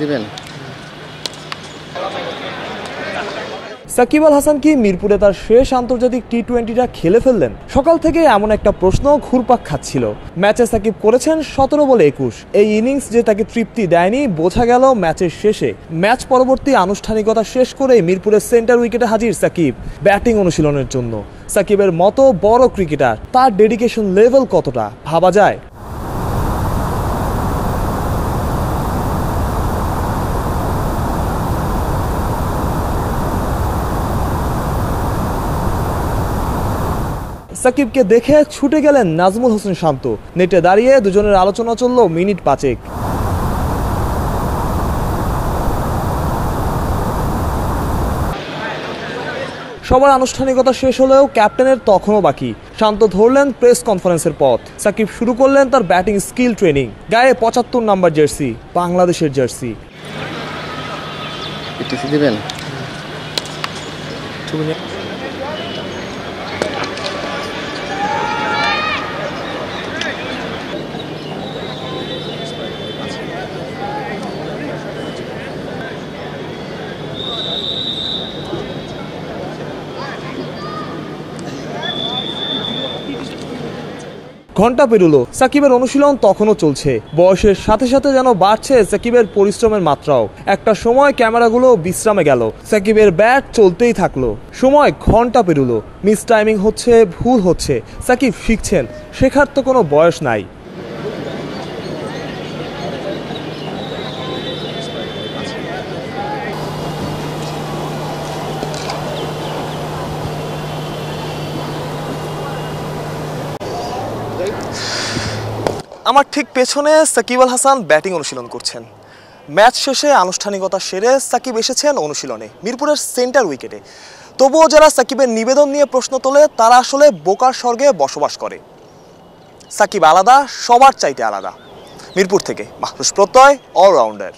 দিবেন। সাকিব আল হাসান কি মিরপুরে তার শেষ আন্তর্জাতিক টি-20টা খেলে ফেললেন? সকাল থেকে এমন একটা প্রশ্ন ঘুরপাক খাচ্ছিল। ম্যাচে সাকিব করেছেন 17 বলে 21। এই ইনিংস যে তাকে তৃপ্তি দেয়নি বোঝা গেল ম্যাচের শেষে। ম্যাচ পরবর্তী আনুষ্ঠানিকতা শেষ করে মিরপুরের সেন্টার উইকেটে হাজির সাকিব ব্যাটিং অনুশীলনের জন্য। সাকিবের মতো বড় ক্রিকেটার, তার ডেডিকেশন লেভেল কতটা ভাবা যায়? সাকিবকে দেখে ছুটে গেলেন নাজমুল হোসেন শান্ত। নেটে দাঁড়িয়ে দুজনের আলোচনা চলল মিনিট 5। সবার আনুষ্ঠানিকতা শেষ হলেও ক্যাপ্টেনের তখনও বাকি। শান্ত ধরলেন প্রেস কনফারেন্সের পথ। সাকিব শুরু করলেন তার ব্যাটিং স্কিল ট্রেনিং। গায়ে 75 নাম্বার জার্সি, বাংলাদেশের জার্সি। দিবেন। ঘন্টা পেরুলো, সাকিবের অনুশীলন তখনও চলছে। বয়সের সাথে সাথে যেন বাড়ছে সাকিবের পরিশ্রমের মাত্রাও। একটা সময় ক্যামেরাগুলো বিশ্রামে গেল, সাকিবের ব্যাট চলতেই থাকলো। সময় ঘন্টা পেরুলো, মিস টাইমিং হচ্ছে, ভুল হচ্ছে। সাকিব শিখছেন, শেখার তো কোনো বয়স নাই। আমার ঠিক পেছনে সাকিব আল হাসান ব্যাটিং অনুশীলন করছেন। ম্যাচ শেষে আনুষ্ঠানিকতা সেরে সাকিব এসেছেন অনুশীলনে মিরপুরের সেন্টার উইকেটে। তবুও যারা সাকিবের নিবেদন নিয়ে প্রশ্ন তোলে তারা আসলে বোকার স্বর্গে বসবাস করে। সাকিব আলাদা, সবার চাইতে আলাদা। মিরপুর থেকে মাহফুজ প্রত্যয়, অলরাউন্ডার।